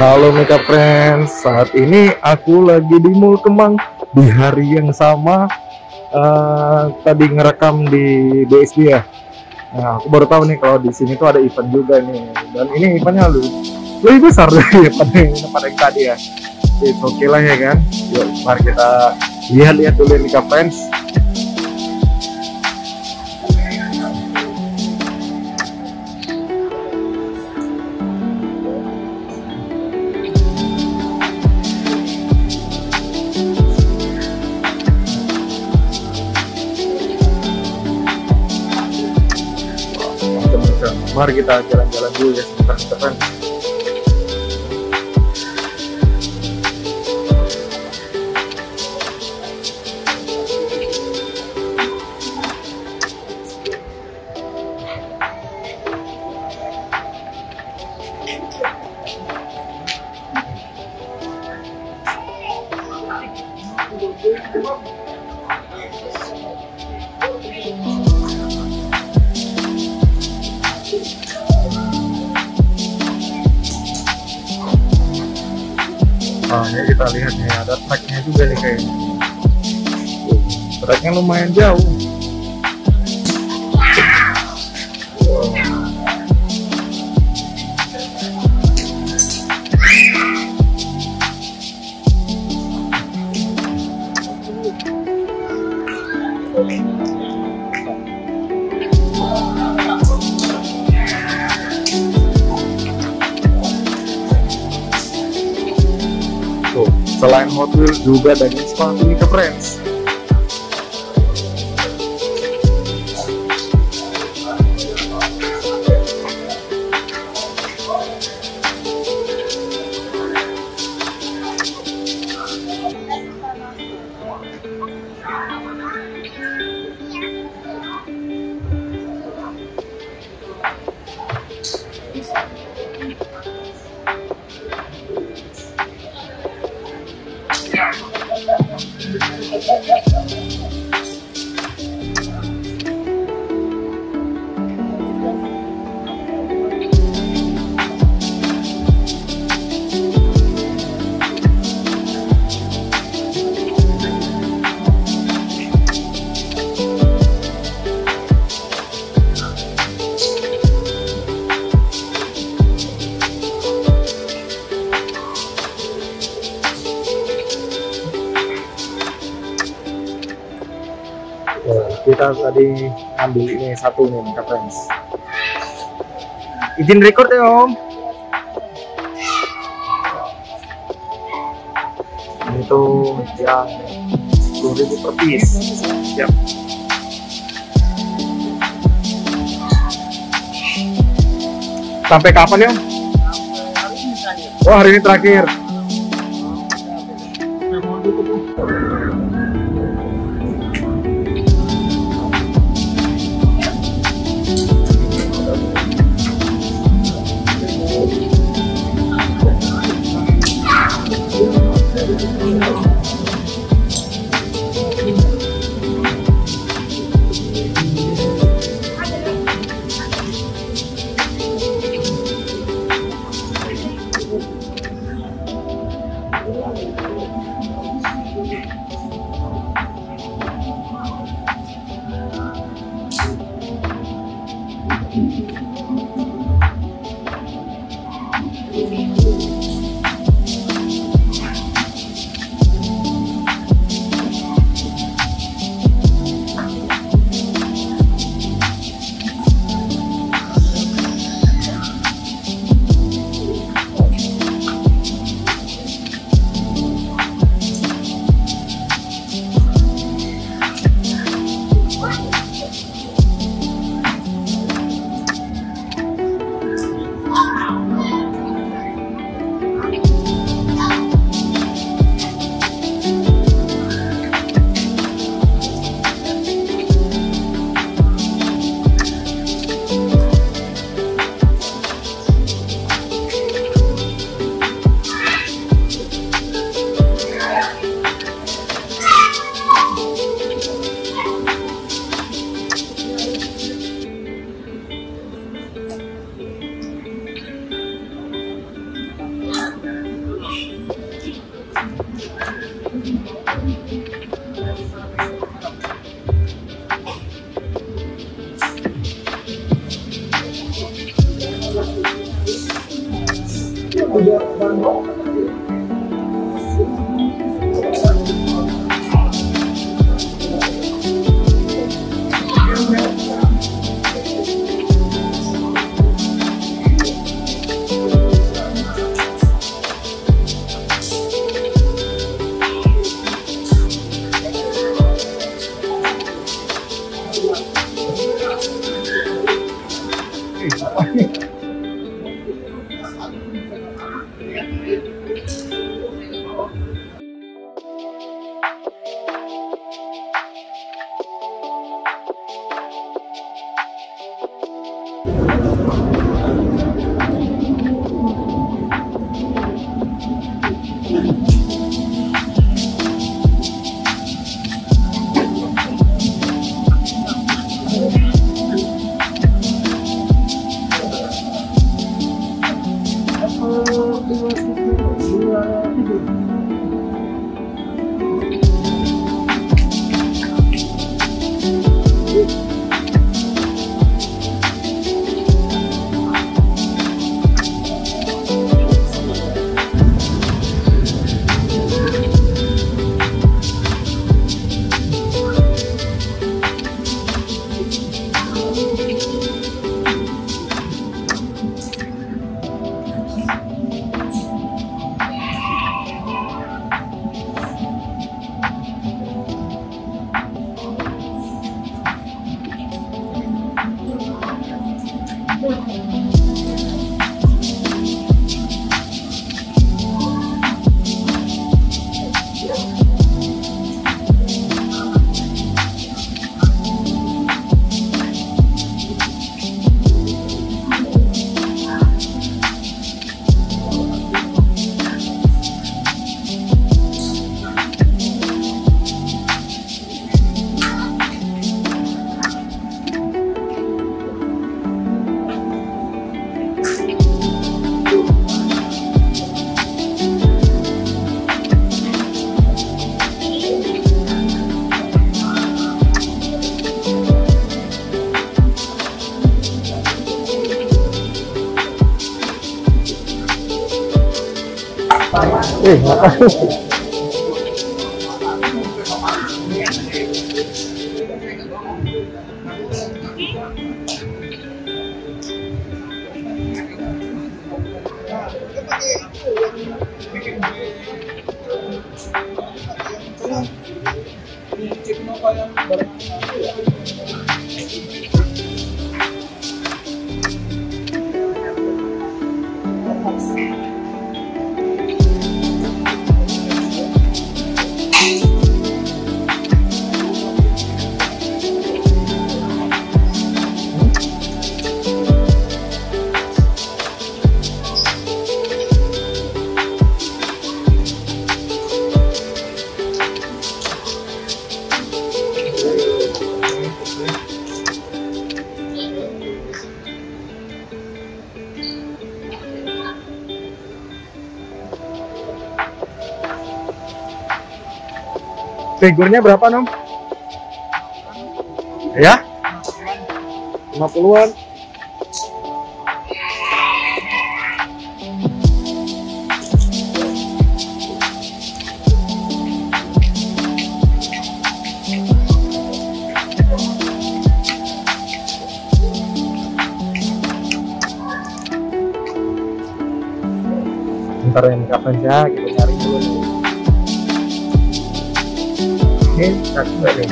Halo MikaFrenzz, saat ini aku lagi di Mall Kemang di hari yang sama. Tadi ngerekam di BSD ya. Nah, aku baru tahu nih kalau di sini tuh ada event juga nih, dan ini eventnya lebih besar daripada yang tadi ya. Itu oke lah ya kan. Yuk, mari kita lihat dulu MikaFrenzz. Mari kita jalan-jalan dulu ya sebentar kan. Nah, ini kita lihat nih, ada tracknya juga nih kayaknya. Tracknya lumayan jauh. Selain Hot Wheels juga banyak sepatu MikaFrenzz. Kita tadi ambil ini satu nih MikaFrenzz. Izin record ya Om. Ini tuh yang 10.000 per piece. Siap. Sampai kapan ya Om? Oh, hari ini terakhir. Figurnya berapa, Nom? Ya? 50-an. Ntar yang MikaFrenzz ya, kita cari dulu nih. Ini kaki nih.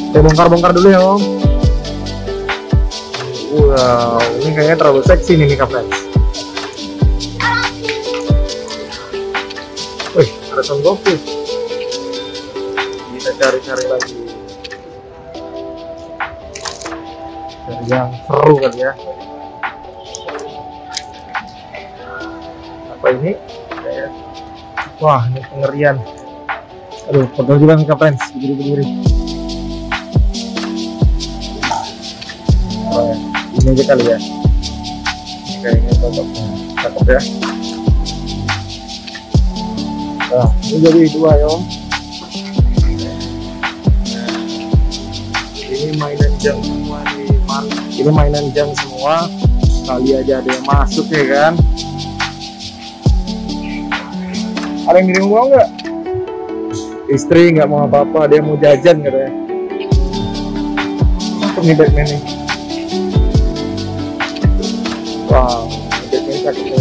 Saya bongkar-bongkar dulu ya, Om. Wow, ini kayaknya terlalu seksi nih MikaFrenzz. Wih, ada Son Goku. Kita cari-cari lagi. Cari yang seru kali ya. Apa ini? Wah, ini pengerian. Aduh, pegel juga MikaFrenzz, berdiri-berdiri. Oh, ya. Ini aja kali ya. Ini kayaknya cakep ya. Nah, ini jadi dua ya, Om. Ini mainan jam semua nih, ini mainan jam semua. sekali aja ada yang masuk ya kan. Ada yang ngirim uang nggak? Istri nggak mau apa-apa, dia mau jajan katanya. Apa nih Batman nih? Wow, Batman cakep ya.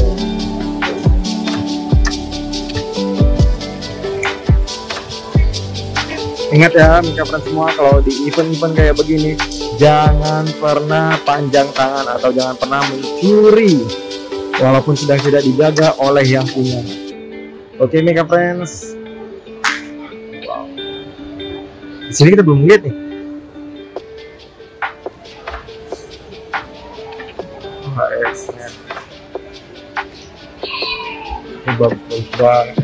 Ingat ya MikaFrenzz semua, kalau di event-event kayak begini jangan pernah panjang tangan atau jangan pernah mencuri walaupun sedang tidak dijaga oleh yang punya. Oke MikaFrenzz. Wow. Di sini kita belum lihat nih. HS-nya. Ini bagus banget.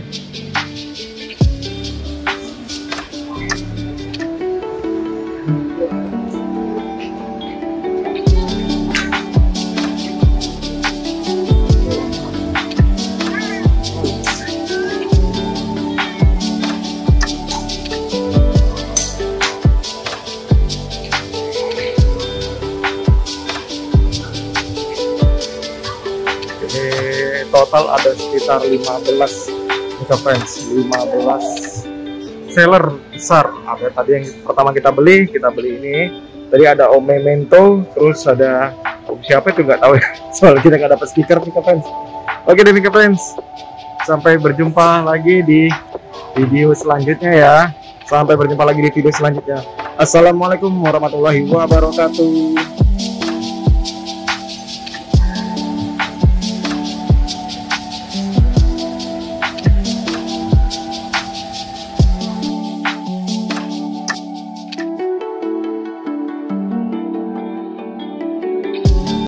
Total ada sekitar 15 MikaFrenzz, 15 seller besar. Ada tadi yang pertama kita beli ini. Tadi ada Om Memento, terus ada siapa itu nggak tahu ya. Soalnya kita nggak dapat stiker MikaFrenzz. Oke deh MikaFrenzz, sampai berjumpa lagi di video selanjutnya ya. Sampai berjumpa lagi di video selanjutnya. Assalamualaikum warahmatullahi wabarakatuh.